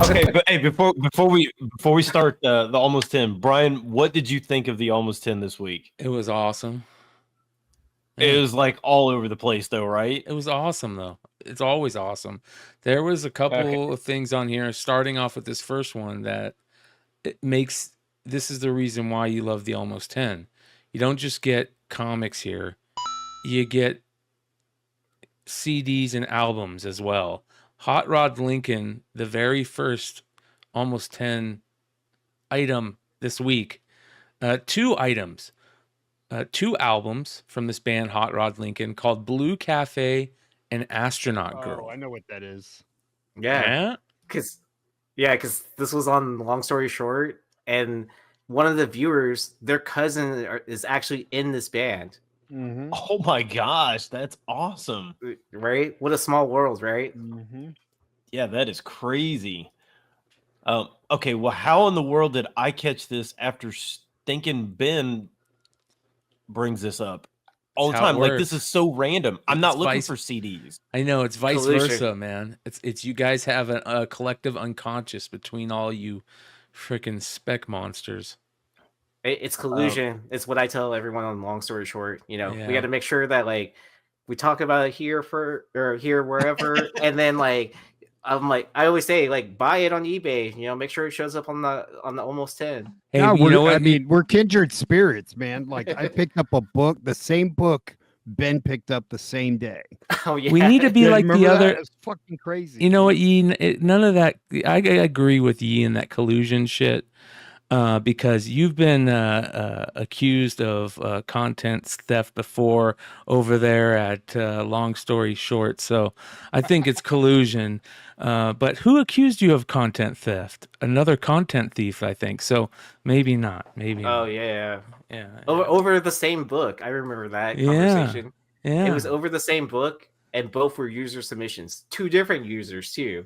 Okay, but hey, before we start the almost 10, Brian, what did you think of the almost 10 this week? It was awesome. It Yeah. was like all over the place, though, right? It was awesome, though. It's always awesome. There was a Okay. couple of things on here, starting off with this first one, that it makes this is the reason why you love the almost 10. You don't just get comics here, you get CDs and albums as well. Hot Rod Lincoln, the very first almost 10 item this week, two items. Two albums from this band Hot Rod Lincoln called Blue Cafe and Astronaut Girl. Oh, I know what that is. Yeah, because this was on Long Story Short, and one of the viewers, their cousin is actually in this band. Mm-hmm. Oh my gosh, that's awesome. Right? What a small world, right? Mm-hmm. Yeah, that is crazy. Okay, well, how in the world did I catch this after stinking Ben brings this up all the That's how it time? Like, this works. is so random. I'm not It's looking vice- for CDs. I know, it's vice Collusion. versa, man. It's you guys have a collective unconscious between all you freaking spec monsters. It's collusion. It's what I tell everyone on Long Story Short. You know, Yeah. we got to make sure that like we talk about it here or here wherever, and then like I always say like buy it on eBay. You know, make sure it shows up on the almost 10. Hey, No, you know what? I mean, we're kindred spirits, man. Like I picked up a book, the same book Ben picked up the same day. Oh yeah, we need to be Yeah, like the remember that? other. It's fucking crazy. You know what, Yi? None of that. I agree with Yi in that collusion shit. Because you've been accused of content theft before over there at Long Story Short, so I think it's collusion. But who accused you of content theft? Another content thief, I think. So maybe not. Maybe. Oh not. yeah. Yeah. Over the same book. I remember that Yeah. conversation. Yeah. It was over the same book, and both were user submissions. Two different users too.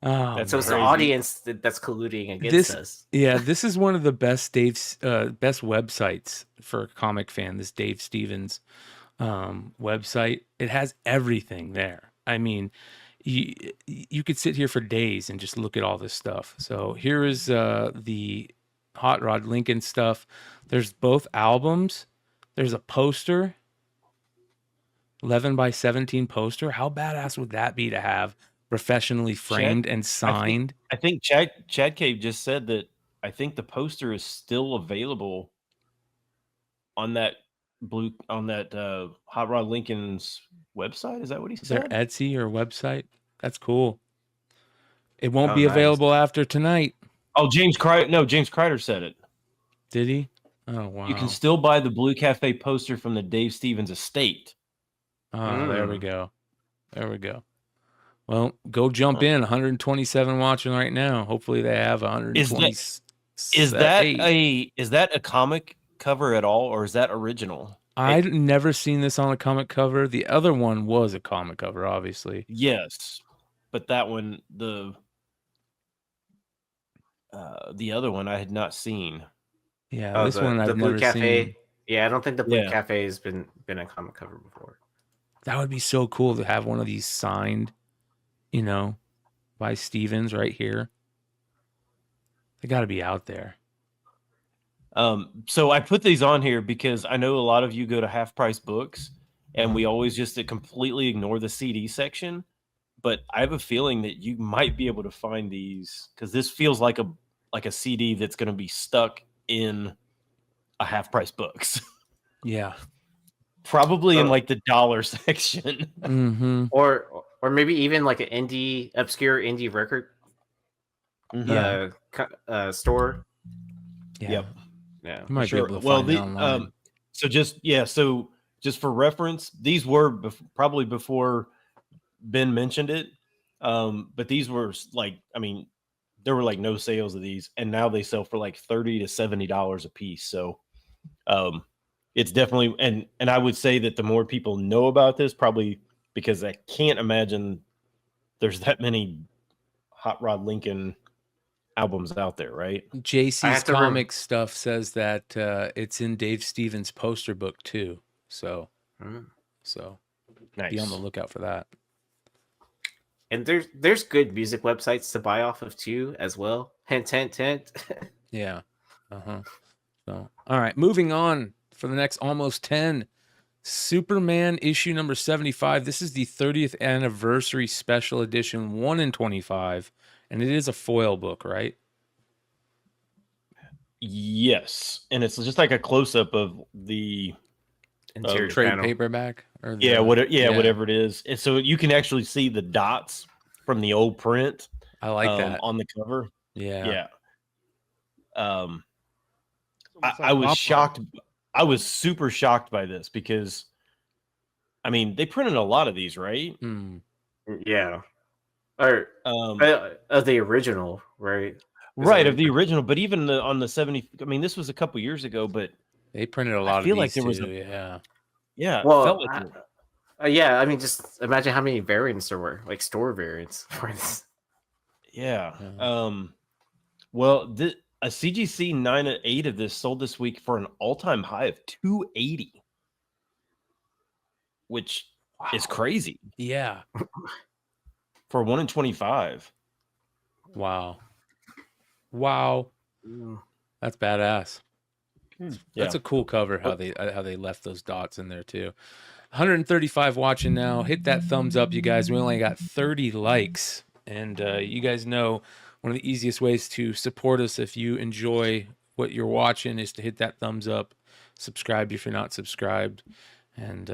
Oh, So it's the crazy. audience that's colluding against us. Yeah, this is one of the best best websites for a comic fan. This Dave Stevens website. It has everything there. I mean, you could sit here for days and just look at all this stuff. So here is the Hot Rod Lincoln stuff. There's both albums. There's a poster, 11 by 17 poster. How badass would that be to have professionally framed and signed? I think Chad Cave just said that I think the poster is still available on that Hot Rod Lincoln's website. Is that what he Is there said? Etsy or website? That's cool. It won't Oh, be nice. available after tonight. Oh, James Kreider said it. Did he? Oh, wow. You can still buy the Blue Cafe poster from the Dave Stevens estate. Oh, there we go. There we go. Well, go jump in. 127 watching right now. Hopefully they have 120. Is that a comic cover at all, or is that original? I've never seen this on a comic cover. The other one was a comic cover, obviously. Yes, but that one, the other one, I had not seen. Yeah, this one I've never seen. Yeah, I don't think the Blue Cafe has been a comic cover before. That would be so cool to have one of these signed, by Stevens right here. They got to be out there. So I put these on here because I know a lot of you go to Half Price Books, and we always just completely ignore the CD section. But I have a feeling that you might be able to find these because this feels like a CD that's going to be stuck in a Half Price Books. Yeah. Probably in like the dollar section. Mm-hmm. Or maybe even like an obscure indie record store. Yeah. Yep. Yeah. You might Sure. be able to Well, find that online. so just for reference, these were probably before Ben mentioned it. But these were like, I mean, there were like no sales of these, and now they sell for like $30 to $70 a piece. So it's definitely, and I would say that the more people know about this, probably because I can't imagine there's that many Hot Rod Lincoln albums out there, right? JC's Comics stuff says that it's in Dave Stevens' poster book too. So, Nice. Be on the lookout for that. And there's good music websites to buy off of too, as well. Hint, hint, hint. Yeah. So, all right, moving on for the next almost 10. Superman issue number 75. This is the 30th anniversary special edition, 1 in 25, and it is a foil book, right? Yes, and it's just like a close up of the Interior Trade panel. paperback, or whatever it is, and so you can actually see the dots from the old print. I like that on the cover. Yeah. I was shocked. I was super shocked by this because, I mean, they printed a lot of these, right? Yeah. Or of the original, right? Right, of the original, but even on the 70, I mean, this was a couple years ago, but they printed a lot of feel these like there was too, yeah. Well, felt like yeah, I mean, just imagine how many variants there were, like store variants for this. Yeah. Well, a CGC 9/8 of this sold this week for an all-time high of 280, which is crazy. Yeah. For 1 in 25. Wow. That's badass. That's a cool cover how they left those dots in there too. 135 watching now. Hit that thumbs up, you guys. We only got 30 likes, and you guys know one of the easiest ways to support us if you enjoy what you're watching is to hit that thumbs up, subscribe if you're not subscribed, and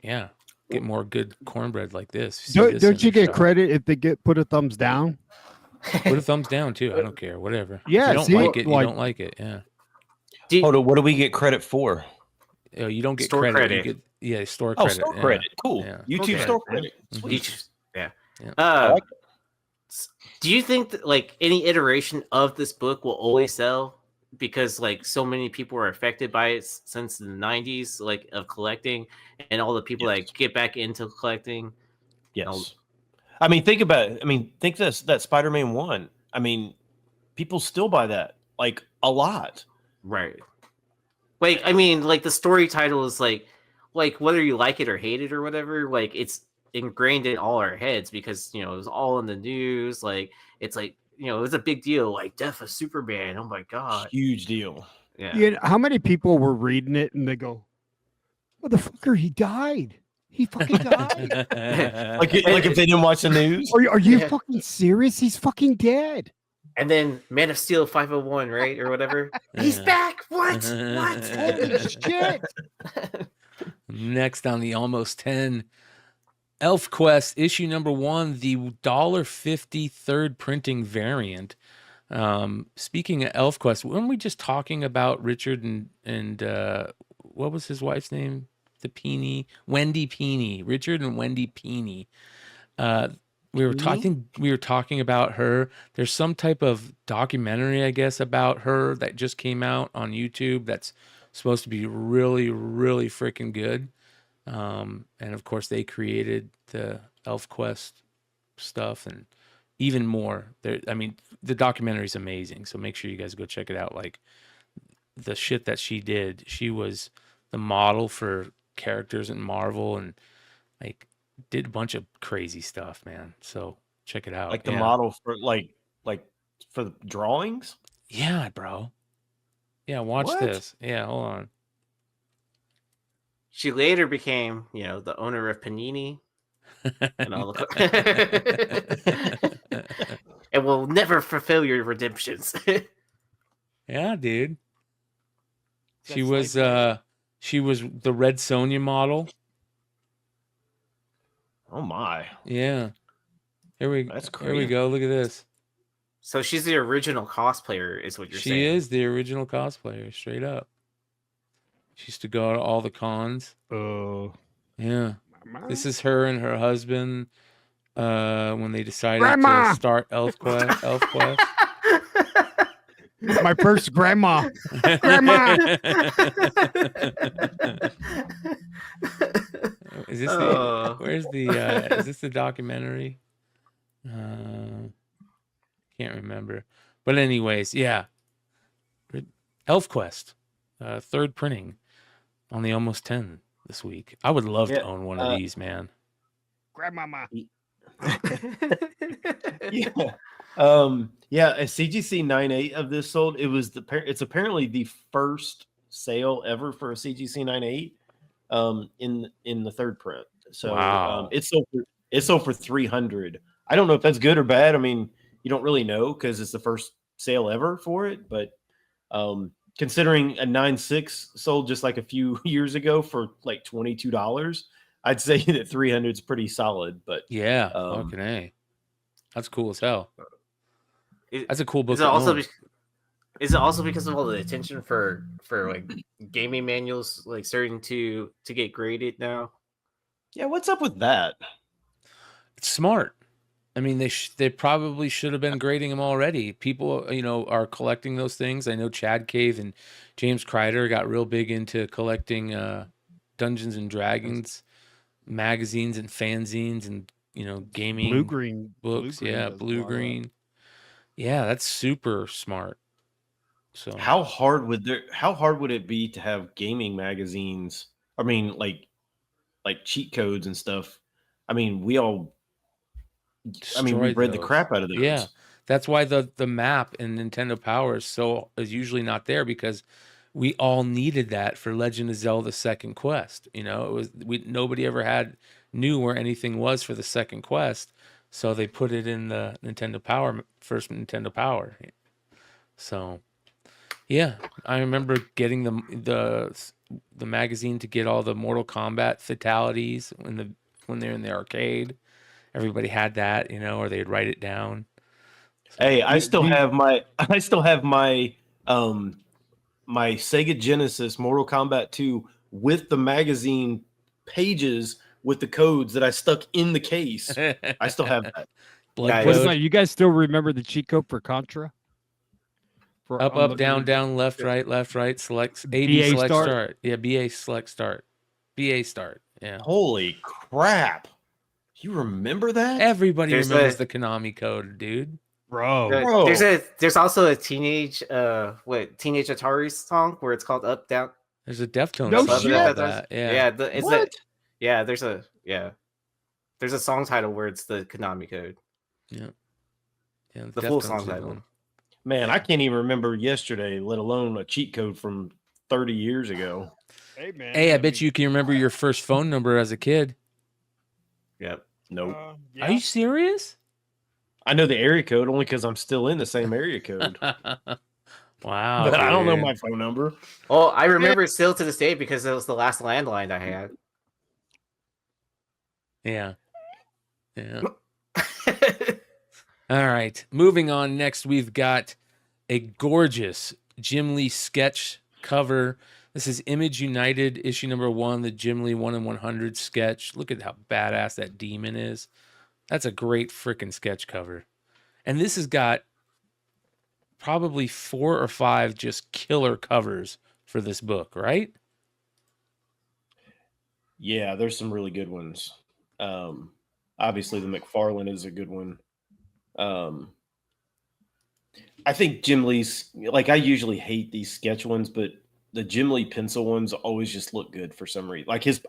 get more good cornbread like this. Don't you get credit if they put a thumbs down? Put a thumbs down too. I don't care. Whatever. Yeah, if you don't like it. You don't like it. Yeah. Hold on, what do we get credit for? You don't get store credit. You get store credit. Store credit. Cool. Yeah. YouTube store credit. Yeah. Do you think that like any iteration of this book will always sell because like so many people are affected by it since the 90s, like of collecting, and all the people that get back into collecting? Yes. I mean, think about it. I mean, think that Spider-Man 1. I mean, people still buy that like a lot. Right. Like, I mean, like the story title is like whether you like it or hate it or whatever, like it's ingrained in all our heads because, you know, it was all in the news. Like, it's like, you know, it was a big deal, like death of Superman. Oh my God. Huge deal. Yeah. How many people were reading it and they go, motherfucker, he died. He fucking died. like if they didn't watch the news. Are you fucking serious? He's fucking dead. And then Man of Steel 501, right? Or whatever. He's back. What? Holy shit. Next on the almost 10, Elf Quest issue number 1, the $1.50 third printing variant. Speaking of Elf Quest, weren't we just talking about Richard and what was his wife's name? The Peony, Wendy Peony, Richard and Wendy Peony. We were talking about her. There's some type of documentary, I guess, about her that just came out on YouTube that's supposed to be really, really freaking good. And of course, they created the Elf Quest stuff and even more. I mean, the documentary is amazing. So make sure you guys go check it out. Like the shit that she did, she was the model for characters in Marvel and like did a bunch of crazy stuff, man. So check it out. Like the model for like for the drawings? Yeah, bro. Yeah, watch this. Yeah, hold on. She later became, you know, the owner of Panini and all the and will never fulfill your redemptions. Yeah, dude. She was the Red Sonja model. Oh my. Yeah. That's crazy. Here we go. Look at this. So she's the original cosplayer, is what you're saying. She is the original cosplayer, straight up. She used to go to all the cons. Oh. Yeah. This is her and her husband when they decided Grandma! to start Elf Quest. My first grandma. Grandma. Is this is this the documentary? Can't remember. But anyways, yeah. Elf Quest, third printing on the almost 10 this week. I would love to own one of these, man. Grandmama. Yeah. Yeah, a CGC 98 of this sold. It's apparently the first sale ever for a CGC 98 in the third print. So Wow. it's sold for 300. I don't know if that's good or bad. I mean, you don't really know because it's the first sale ever for it, but considering a 9.6 sold just like a few years ago for like $22, I'd say that 300 is pretty solid. But Yeah, fucking A. That's cool as hell. That's a cool book Is it to also own. is it also because of all the attention for like gaming manuals like starting to get graded now? yeah, what's up with that? It's smart. I mean, they probably should have been grading them already. People, are collecting those things. I know Chad Cave and James Kreider got real big into collecting Dungeons and Dragons magazines and fanzines and gaming Blue green books. Yeah, does a blue lot of that. green. Yeah, that's super smart. So How hard would it be to have gaming magazines? I mean, like cheat codes and stuff. I mean, we destroyed read the those. crap out of those. Yeah, that's why the map in Nintendo Power is usually not there, because we all needed that for Legend of Zelda Second Quest. Nobody ever knew where anything was for the second quest, so they put it in the Nintendo Power, first Nintendo Power. So yeah, I remember getting the magazine to get all the Mortal Kombat fatalities when they're in the arcade. Everybody had that, or they'd write it down. Hey, I Do- still do you- have my my Sega Genesis Mortal Kombat 2 with the magazine pages with the codes that I stuck in the case. I still have that. Blood Yeah, What code. about you guys still remember the cheat code for Contra? For Up, up, down, down, left, right, select, AB, BA select, start? start. Yeah, BA, select, start. BA, start. Yeah. Holy crap. You remember that? Everybody There's remembers a- the Konami code, dude. Bro. Bro. There's also a teenage Atari song where it's called Up Down. There's a Deftones No song shit. called that. Yeah. What? There's a song title where it's the Konami code. Yeah, The full Deftones song did title. one. Man, I can't even remember yesterday, let alone a cheat code from 30 years ago. Hey man. Hey, I bet you can remember your first phone number as a kid. Yep. Nope. Are you serious? I know the area code only because I'm still in the same area code. Wow. But I don't know dude. my phone number. Well, I remember it still to this day because it was the last landline I had. Yeah. Yeah. All right. Moving on. Next, we've got a gorgeous Jim Lee sketch cover. This is Image United, issue number 1, the Jim Lee 1 in 100 sketch. Look at how badass that demon is. That's a great freaking sketch cover. And this has got probably 4 or 5 just killer covers for this book, right? Yeah, there's some really good ones. Obviously, the McFarlane is a good one. I think Jim Lee's, like, I usually hate these sketch ones, but the Jim Lee pencil ones always just look good for some reason. Like his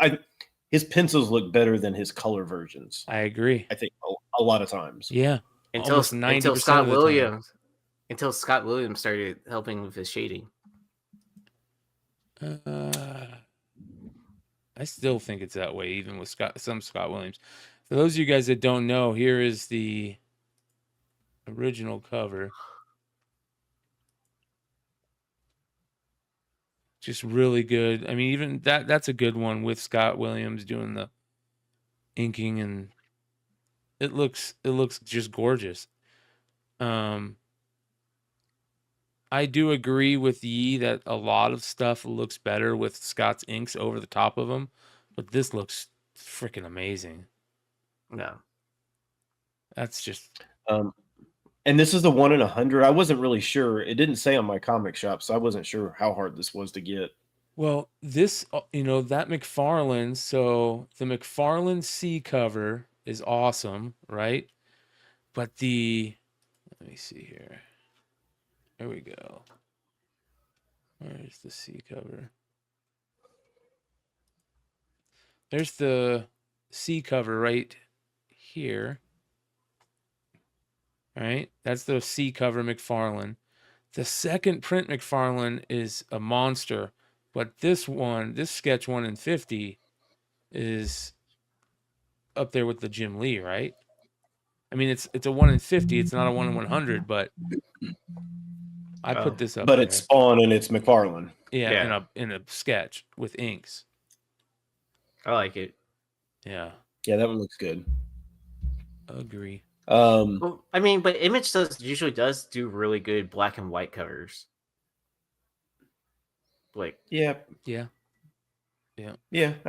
pencils look better than his color versions. I agree. I think a lot of times. Yeah. until Almost 90% until of Scott the time. Williams until Scott Williams started helping with his shading. I still think it's that way, even with some Scott Williams. For those of you guys that don't know, here is the original cover. Just really good. I mean, even that's a good one with Scott Williams doing the inking, and it looks just gorgeous. I do agree with Yi that a lot of stuff looks better with Scott's inks over the top of them, but this looks freaking amazing. No. That's just And this is the 1 in 100. I wasn't really sure. It didn't say on my comic shop, so I wasn't sure how hard this was to get. well, this that McFarlane. So the McFarlane C cover is awesome, right? But let me see here. There we go. Where's the C cover? There's the C cover right here. right? That's the C cover McFarlane. The second print McFarlane is a monster, but this sketch 1 in 50 is up there with the Jim Lee, right? I mean, it's a 1 in 50. It's not a 1 in 100, but I put this up But there. it's Spawn and it's McFarlane. Yeah, in a sketch with inks. I like it. Yeah, Yeah, that one looks good. agree. Well, I mean, but Image usually does do really good black and white covers. Like, yeah, I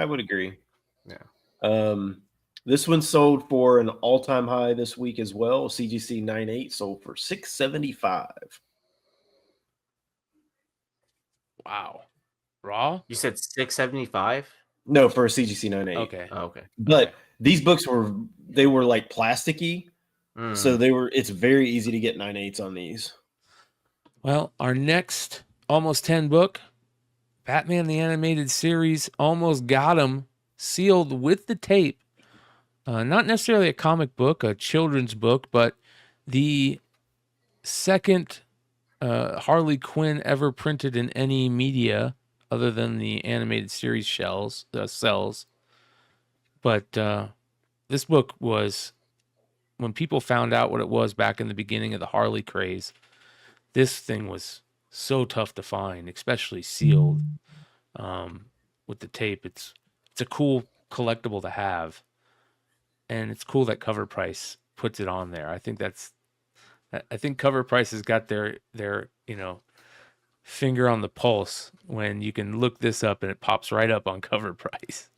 would agree. Yeah. This one sold for an all-time high this week as well. CGC 98 sold for $675. Wow. Raw? You said 675? No, for a CGC 98. Okay. Oh, okay. But these books were like plasticky, so it's very easy to get 9/8 on these. Well, our next almost 10 book, Batman the Animated Series, almost got him sealed with the tape. Not necessarily a comic book, a children's book, but the second Harley Quinn ever printed in any media other than the animated series cells. But this book was, when people found out what it was back in the beginning of the Harley craze, this thing was so tough to find, especially sealed with the tape. It's a cool collectible to have, and it's cool that Cover Price puts it on there. I think Cover Price has got their finger on the pulse when you can look this up and it pops right up on Cover Price.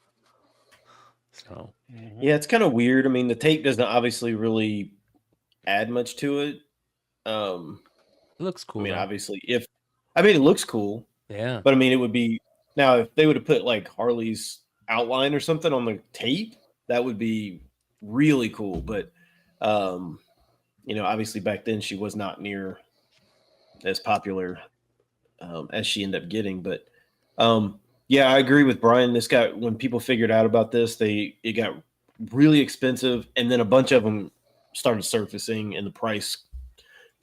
So yeah, it's kind of weird. I mean, the tape doesn't obviously really add much to it. it looks cool. I mean, though. obviously, it looks cool. Yeah. But I mean, it would be now if they would have put like Harley's outline or something on the tape, that would be really cool. But obviously back then she was not near as popular as she ended up getting. But yeah, I agree with Bryan. This got, when people figured out about this, it got really expensive, and then a bunch of them started surfacing, and the price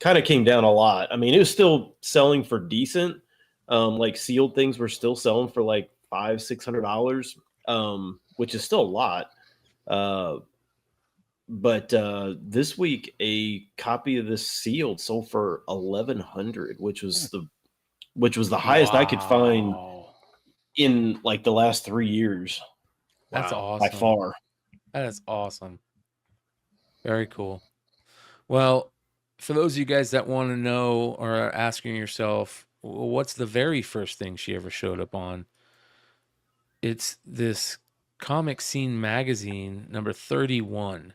kind of came down a lot. I mean, it was still selling for decent. Like sealed things were still selling for like $500-$600, which is still a lot. But this week, a copy of this sealed sold for $1,100, which was the highest I could find in like the last 3 years. That's Wow, awesome. by far. That is awesome. Very cool. Well, for those of you guys that want to know or are asking yourself, what's the very first thing she ever showed up on? It's this Comic Scene magazine, number 31,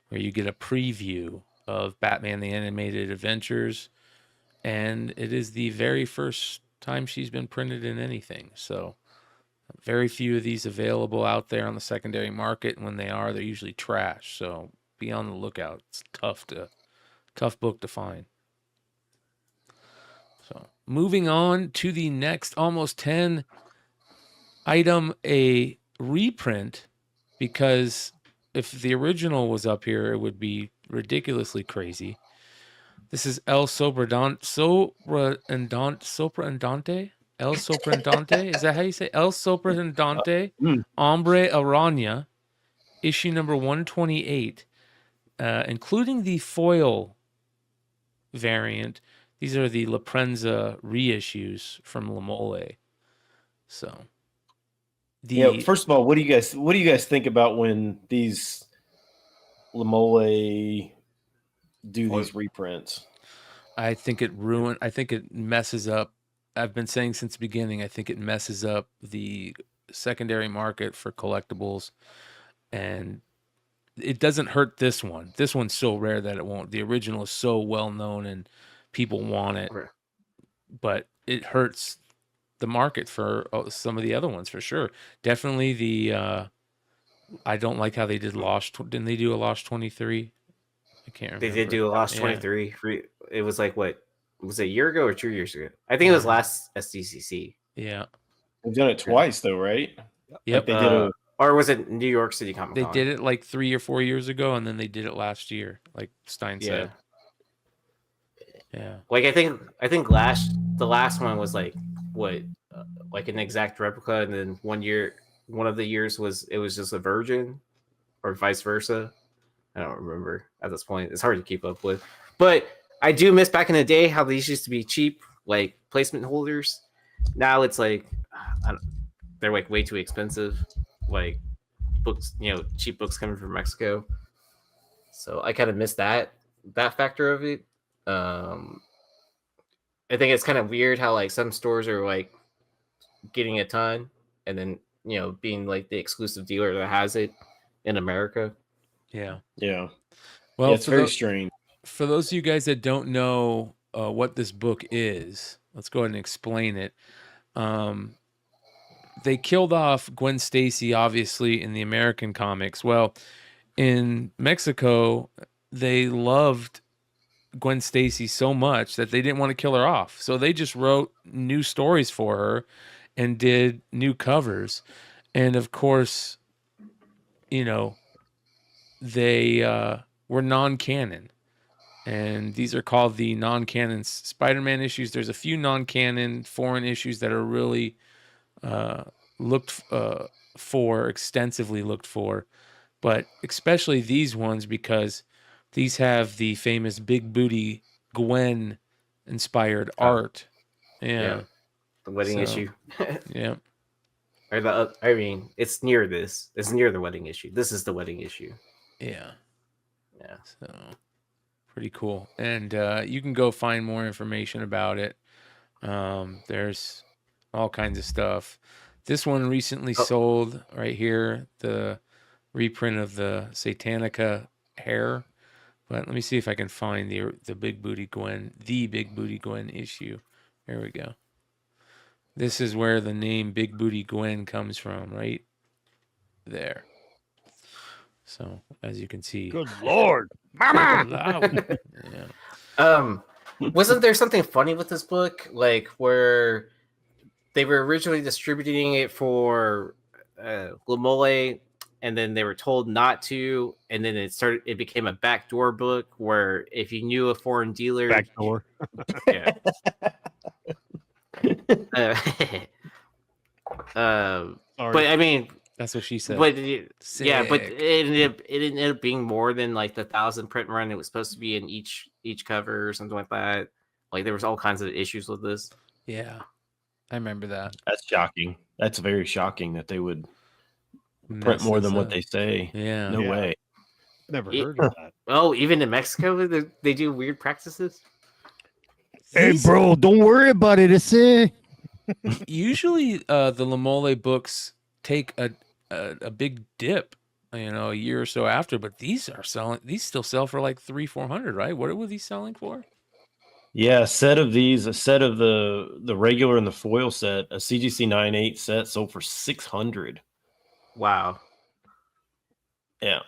where you get a preview of Batman the Animated Adventures. And it is the very first time she's been printed in anything. So very few of these available out there on the secondary market. And when they are, they're usually trash. So be on the lookout. It's tough book to find. So moving on to the next almost 10 item, a reprint, because if the original was up here, it would be ridiculously crazy. This is El Soprandante? El Soprandante? Is that how you say? El Soprandante, Hombre Araña, issue number 128, including the foil variant. These are the La Prensa reissues from La Mole. So, First of all, what do you guys think about when these La Mole do these reprints? I think it messes up. I've been saying since the beginning, I think it messes up the secondary market for collectibles, and it doesn't hurt this one. This one's so rare that it won't. The original is so well known and people want it, but it hurts the market for some of the other ones for sure. Definitely the I don't like how they did Lost. Didn't they do a Lost 23? I can't remember. They did do a Lost 23. It was like, what was it, a year ago or 2 years ago? I think it was last SDCC. Yeah, They've done it twice though, right? Yep. Like they did or was it New York City Comic Con? They did it like 3 or 4 years ago, and then they did it last year, like Stein said. Yeah. Like I think the last one was like what like an exact replica, and then one of the years was just a virgin, or vice versa. I don't remember at this point. It's hard to keep up with, but I do miss back in the day how these used to be cheap, like placement holders. Now it's like they're like way too expensive, like books, cheap books coming from Mexico. So I kind of miss that factor of it. Um, I think it's kind of weird how like some stores are like getting a ton, and then being like the exclusive dealer that has it in America. Yeah. Yeah. Well, Yeah, it's very strange. For those of you guys that don't know what this book is, let's go ahead and explain it. They killed off Gwen Stacy, obviously, in the American comics. Well, in Mexico, they loved Gwen Stacy so much that they didn't want to kill her off. So they just wrote new stories for her and did new covers. And of course, they were non-canon. And these are called the non-canon Spider-Man issues. There's a few non-canon foreign issues that are really looked for, extensively looked for, but especially these ones because these have the famous big booty Gwen inspired art. Yeah. The wedding issue. Yeah. Or it's near this. It's near the wedding issue. This is the wedding issue. Yeah. Yeah. So pretty cool. And you can go find more information about it. There's all kinds of stuff. This one recently sold right here, the reprint of the Satanica hair. But let me see if I can find the Big Booty Gwen issue. Here we go. This is where the name Big Booty Gwen comes from, right there. So as you can see, Good Lord, Mama! Yeah. Wasn't there something funny with this book, like where they were originally distributing it for Lamole, and then they were told not to, and then it became a backdoor book where if you knew a foreign dealer, Backdoor. yeah. But I mean, that's what she said. But yeah, but it ended up being more than like the 1,000 print run it was supposed to be in each cover or something like that. Like there was all kinds of issues with this. Yeah, I remember that. That's shocking. That's very shocking that they would print more than what they say. Yeah, no way. Never heard of that. Oh, even in Mexico, they do weird practices. Hey, bro, don't worry about it. It's usually the Lamole books take a big dip, a year or so after, but these still sell for like 300-400, right? What were these selling for? Yeah, a set of the regular and the foil set, a CGC 9.8 set sold for $600. Wow. Yeah.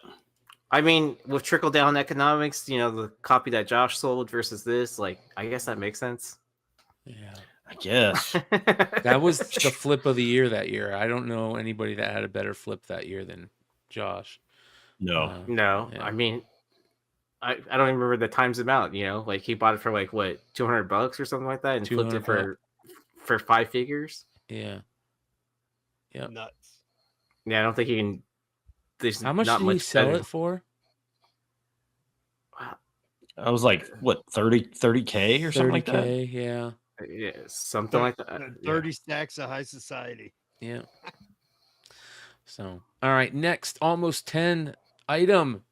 I mean, with trickle down economics, the copy that Josh sold versus this, like, I guess that makes sense. Yeah. I guess. That was the flip of the year that year. I don't know anybody that had a better flip that year than Josh. No. No. Yeah. I mean, I don't even remember the times amount, like he bought it for like what, $200 or something like that and flipped it for 5 figures. Yeah. Yeah. Nuts. Yeah, I don't think he can. How much did he sell it for? I was like, what, 30K or something like that? 30K, yeah. Yeah, something like that. 30 stacks of high society. Yeah. So, all right, next, almost 10 item.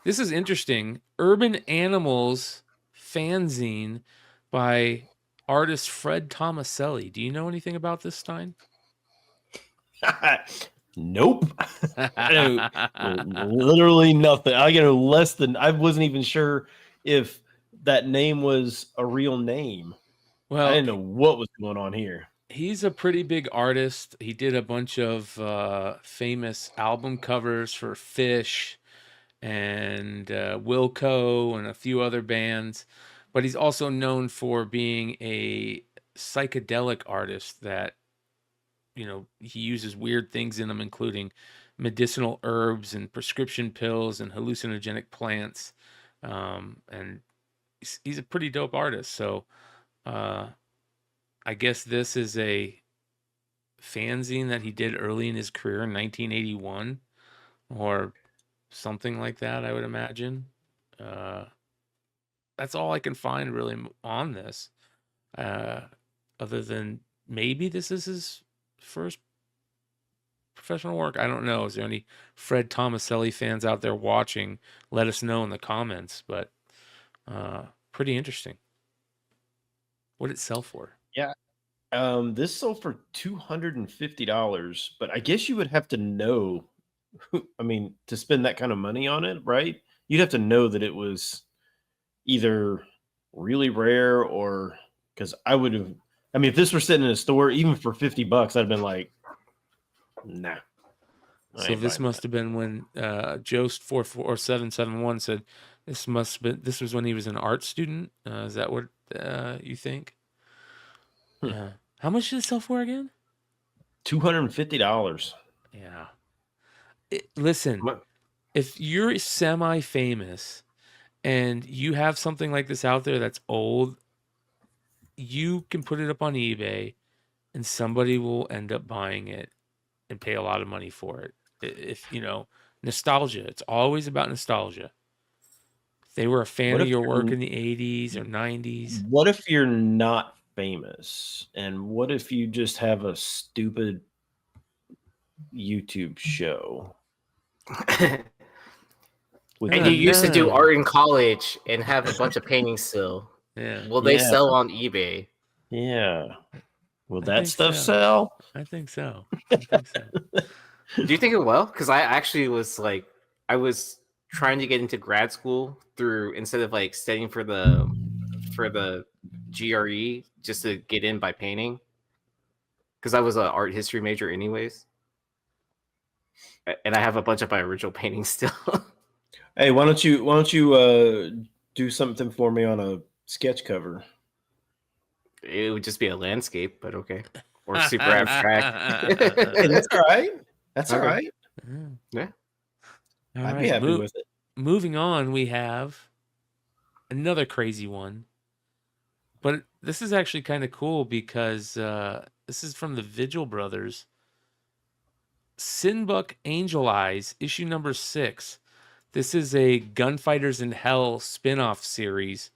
This is interesting. Urban Animals fanzine by artist Fred Tomaselli. Do you know anything about this, Stein? Nope. Literally nothing. I wasn't even sure if that name was a real name. Well, I didn't know what was going on here. He's a pretty big artist. He did a bunch of famous album covers for Fish and Wilco and a few other bands. But he's also known for being a psychedelic artist that, he uses weird things in them, including medicinal herbs and prescription pills and hallucinogenic plants. And he's a pretty dope artist. So I guess this is a fanzine that he did early in his career in 1981 or something like that, I would imagine. That's all I can find really on this, other than maybe this is his first professional work. I don't know. Is there any Fred Tomaselli fans out there watching? Let us know in the comments. But pretty interesting. What did it sell for? Yeah. This sold for $250, but I guess you would have to know I mean, to spend that kind of money on it, right? You'd have to know that it was either really rare or because I would have. I mean, if this were sitting in a store, even for $50, I'd have been like, nah. So this must have been when Jost 44771 said this was when he was an art student. Is that what you think? How much did it sell for again? $250. Yeah. Listen, if you're semi-famous and you have something like this out there that's old, you can put it up on eBay and somebody will end up buying it and pay a lot of money for it. If nostalgia, it's always about nostalgia. If they were a fan of your work in the 80s or 90s. What if you're not famous? And what if you just have a stupid YouTube show? And you used to do art in college and have a bunch of paintings still. Yeah. Will they sell on eBay? Yeah. Will that stuff sell? I think so. Do you think it will? Because I actually was like, I was trying to get into grad school through instead of like studying for the GRE just to get in by painting. Because I was an art history major anyways. And I have a bunch of my original paintings still. Hey, why don't you do something for me on a sketch cover? It would just be a landscape, but okay. Or super abstract. Hey, that's all right. That's all right. Yeah. I'd be happy with it. Moving on, we have another crazy one. But this is actually kind of cool because this is from the Vigil Brothers. Sinbuck Angel Eyes, issue number 6. This is a Gunfighters in Hell spin-off series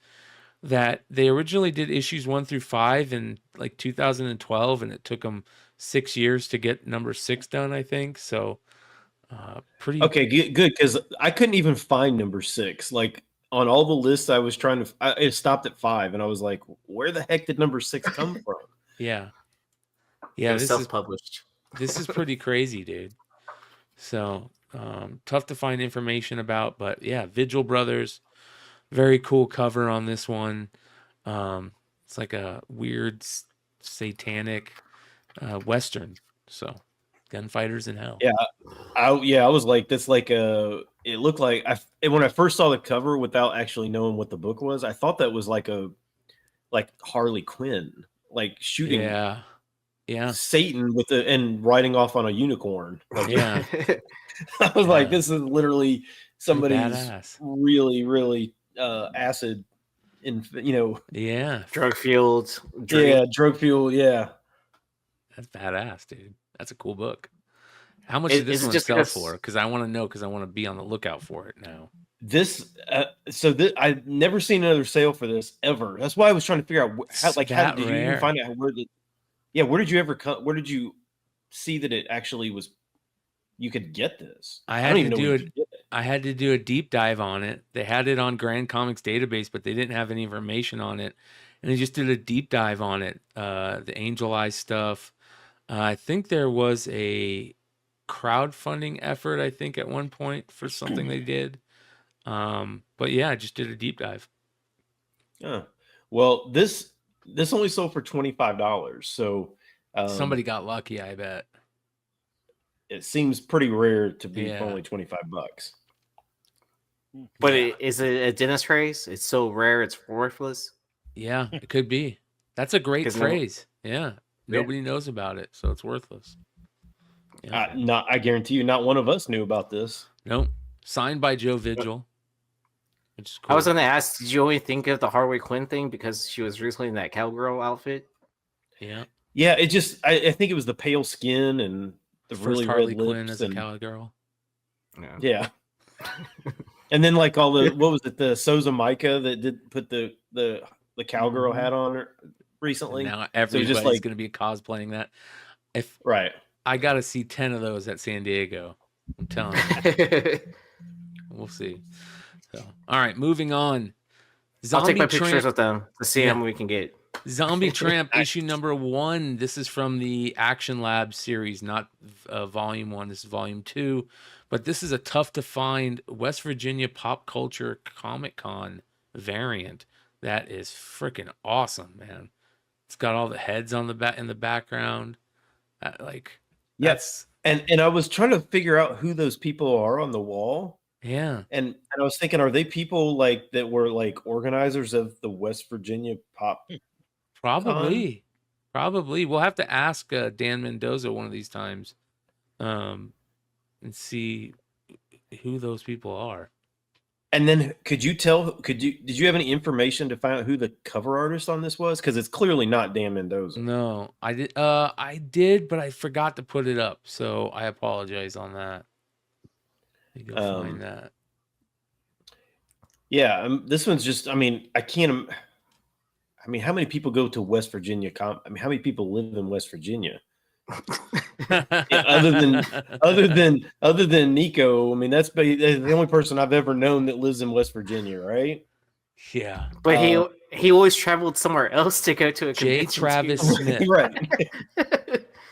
that they originally did issues 1 through 5 in like 2012, and it took them 6 years to get number 6 done, I think. So pretty okay, good, because I couldn't even find number 6. Like on all the lists I was trying to, it stopped at 5, and I was like, where the heck did number 6 come from? Yeah, this is self-published. This is pretty crazy, dude. So tough to find information about, but yeah, Vigil Brothers, very cool cover on this one. It's like a weird satanic Western. So Gunfighters in Hell. Yeah. I was like, that's like it looked like when I first saw the cover without actually knowing what the book was, I thought that was like Harley Quinn, like shooting Satan and riding off on a unicorn. Like, yeah. I was like, this is literally somebody's really, really acid drug fueled. Yeah, drug fuel. Yeah. That's badass, dude. That's a cool book. How much did this one sell for? Because I want to know, because I want to be on the lookout for it now. I've never seen another sale for this ever. That's why I was trying to figure out how did you even find out where did you see that it actually was you could get this? I had to do a deep dive on it. They had it on Grand Comics database, but they didn't have any information on it. And they just did a deep dive on it. The Angel Eye stuff. I think there was a crowdfunding effort, I think, at one point for something they did. But yeah, I just did a deep dive. Yeah. Well, this only sold for $25. So somebody got lucky, I bet. It seems pretty rare to be only $25. But is it a Dennis phrase? It's so rare, it's worthless. Yeah, it could be. That's a great phrase. Nobody knows about it, so it's worthless. I guarantee you, not one of us knew about this. Nope. Signed by Joe Vigil. which is I cool. was gonna ask, did you only think of the Harley Quinn thing because she was recently in that cowgirl outfit? Yeah. Yeah, it just I think it was the pale skin and the First really Harley red Quinn lips as a and cowgirl. yeah. And then like all the what was it, the Souza Micah that did put the cowgirl hat on her recently. And now So everybody's just like going to be cosplaying that. If right. I got to see 10 of those at San Diego, I'm telling you. We'll see. So, all right, moving on. I'll take my Tramp- pictures with them to see Yeah. how many we can get. Zombie Tramp issue number 1. This is from the Action Lab series, not volume 1. This is volume 2. But this is a tough to find West Virginia pop culture Comic Con variant. That is freaking awesome, man. It's got all the heads on the back in the background. Yes. And I was trying to figure out who those people are on the wall. Yeah. And I was thinking, are they people like that were like organizers of the West Virginia pop? Probably. We'll have to ask Dan Mendoza one of these times, and see who those people are. And then did you have any information to find out who the cover artist on this was? Because it's clearly not Dan Mendoza. No, I did, but I forgot to put it up, so I apologize on that. You go find that. Yeah, this one's just. I mean, I mean, how many people go to West Virginia? I mean, how many people live in West Virginia? Yeah, other than Nico, I mean, that's the only person I've ever known that lives in West Virginia, right? Yeah, but he always traveled somewhere else to go to a J. convention. Travis Smith, right?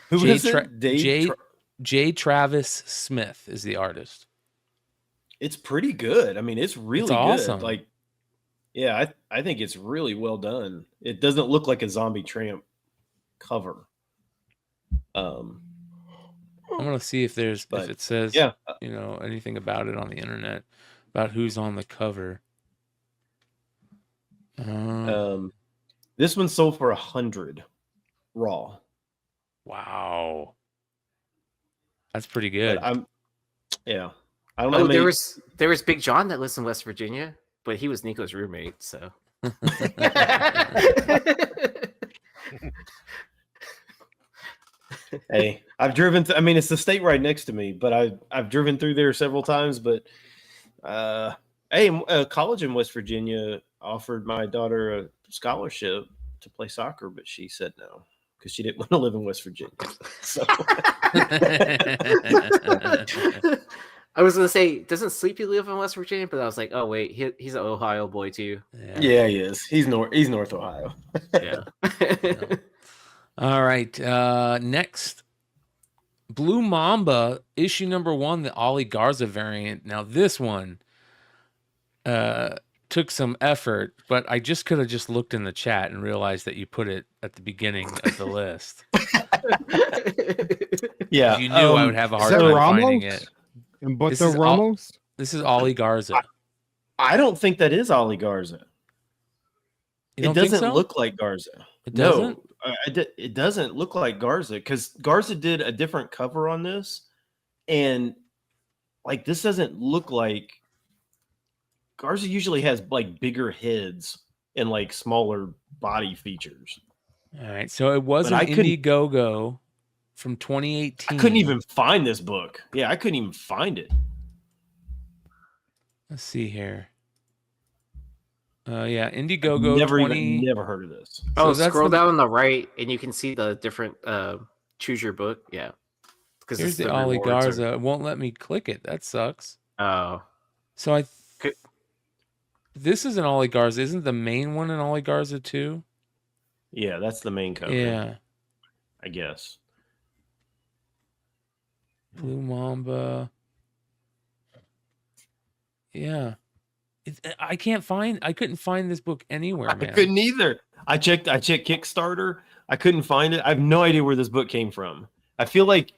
Who is it? J. Travis Smith is the artist. It's pretty good. I mean, it's really awesome. Good. Like, yeah, I think it's really well done. It doesn't look like a Zombie Tramp cover. I'm gonna see if if it says anything about it on the internet about who's on the cover. This one sold for 100 raw. Wow, that's pretty good. I don't know. There was Big John that lives in West Virginia, but he was Nico's roommate. So. Hey, I've driven. I mean, it's the state right next to me, but I've driven through there several times. But a college in West Virginia offered my daughter a scholarship to play soccer, but she said no because she didn't want to live in West Virginia. So. I was gonna say, doesn't Sleepy live in West Virginia? But I was like, oh wait, he's an Ohio boy too. Yeah, he is. He's North Ohio. Yeah. All right. Next, Blue Mamba issue number 1, the Ollie Garza variant. Now this one took some effort, but I just could have just looked in the chat and realized that you put it at the beginning of the list. Yeah, you knew I would have a hard time finding it. And Ramos? This is Ollie Garza. I don't think that is Ollie Garza. It doesn't look like Garza. It doesn't? No, it doesn't look like Garza because Garza did a different cover on this, and like this doesn't look like Garza. Usually has like bigger heads and like smaller body features. All right, so it was an Indiegogo from 2018. I couldn't even find this book. Yeah, I couldn't even find it. Let's see here. Yeah, Indiegogo. Never heard of this. Oh, so scroll down on the right, and you can see the different choose your book. Yeah, because here's the Ollie Garza. It won't let me click it. That sucks. Oh, so this is an Ollie Garza. Isn't the main one an Ollie Garza too? Yeah, that's the main cover. Yeah, I guess. Blue Mamba. Yeah. I couldn't find this book anywhere, man. I couldn't either. I checked Kickstarter. I couldn't find it. I have no idea where this book came from. I feel like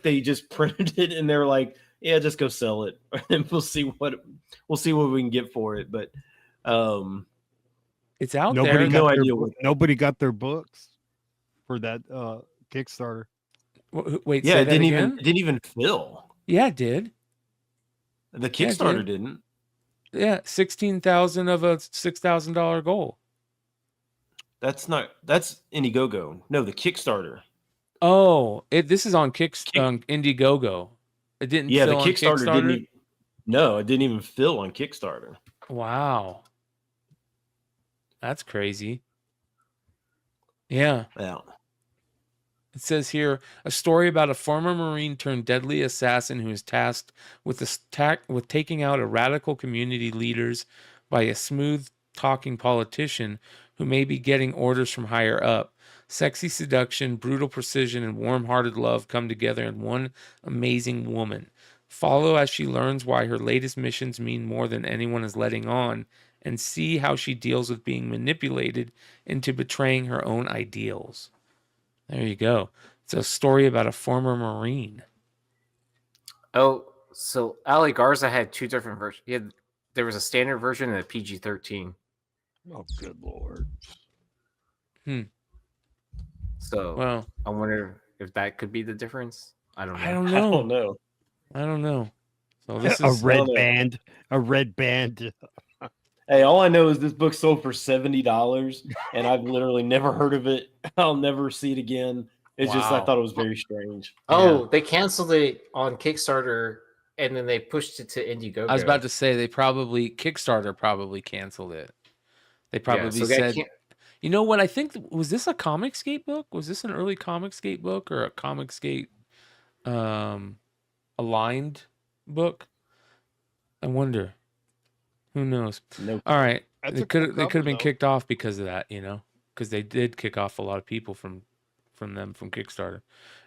they just printed it and they're like, yeah, just go sell it and we'll see what we can get for it. But it's out there. Nobody got their books for that Kickstarter. Wait, yeah, it didn't even fill. Yeah, it did. The Kickstarter didn't. Yeah, 16,000 of a $6,000 goal. That's Indiegogo. No, the Kickstarter. Oh, this is on on Indiegogo. It didn't Yeah, the fill on Kickstarter Kickstarter. No, it didn't even fill on Kickstarter. Wow, that's crazy. Yeah. Yeah. It says here a story about a former Marine turned deadly assassin who is tasked with with taking out a radical community leaders by a smooth talking politician who may be getting orders from higher up. Sexy seduction, brutal precision, and warm-hearted love come together in one amazing woman. Follow as she learns why her latest missions mean more than anyone is letting on, and see how she deals with being manipulated into betraying her own ideals. There you go. It's a story about a former Marine. Oh, so Ali Garza had two different versions. There was a standard version and a PG-13. Oh, good lord. So, Well, I wonder if that could be the difference. I don't know. I don't I know. don't know. I don't know. So this A is red band. A red band. Hey, all I know is this book sold for $70, and I've literally never heard of it. I'll never see it again. It's just I Wow. thought it was very strange. Oh, they canceled it on Kickstarter and then they pushed it to Indiegogo. I was about to say Kickstarter probably canceled it. They probably said, you know what? I think was this a Comicsgate book? Was this an early Comicsgate book or a Comicsgate aligned book? I wonder. Who knows? No. All right. That's They a could cool have cover, been though. kicked off because of that, because they did kick off a lot of people from Kickstarter.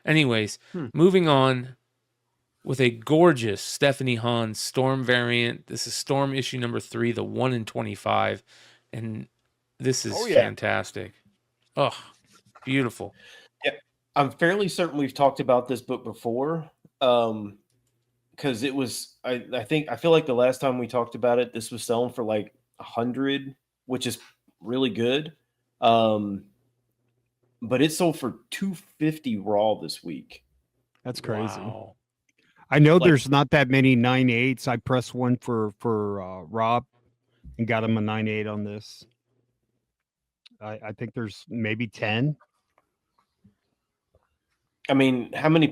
Anyways, moving on with a gorgeous Stephanie Hahn Storm variant. This is Storm issue number 3, the 1 in 25, and this is fantastic. Oh, beautiful. Yeah, I'm fairly certain we've talked about this book before. Because it was, I feel like the last time we talked about it, this was selling for like 100, which is really good. But it sold for 250 raw this week. That's crazy. Wow. I know there's not that many 9.8s. I pressed one for Rob and got him a 9.8 on this. I think there's maybe 10. I mean, how many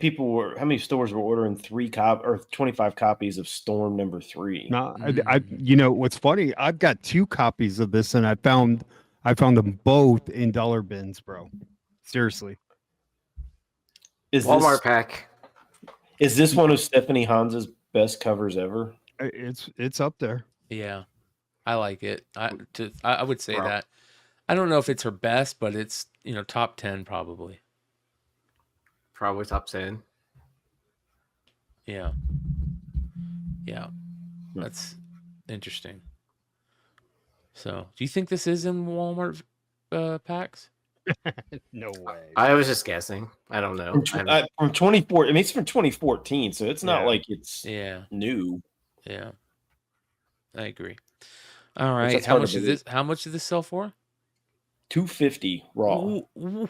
stores were ordering 25 copies of Storm number 3? No, I you know what's funny? I've got 2 copies of this, and I found them both in dollar bins, bro. Seriously. Walmart pack. Is this one of Stephanie Hahn's best covers ever? It's up there. Yeah, I like it. I would say that. I don't know if it's her best, but it's top 10 probably. Probably top 10. Yeah. That's interesting. So, do you think this is in Walmart packs? No way. I was just guessing. I don't know. From 24, I mean, it's from 2014, so it's not like it's new. Yeah, I agree. All right, how much did this sell for? $250 raw. Ooh.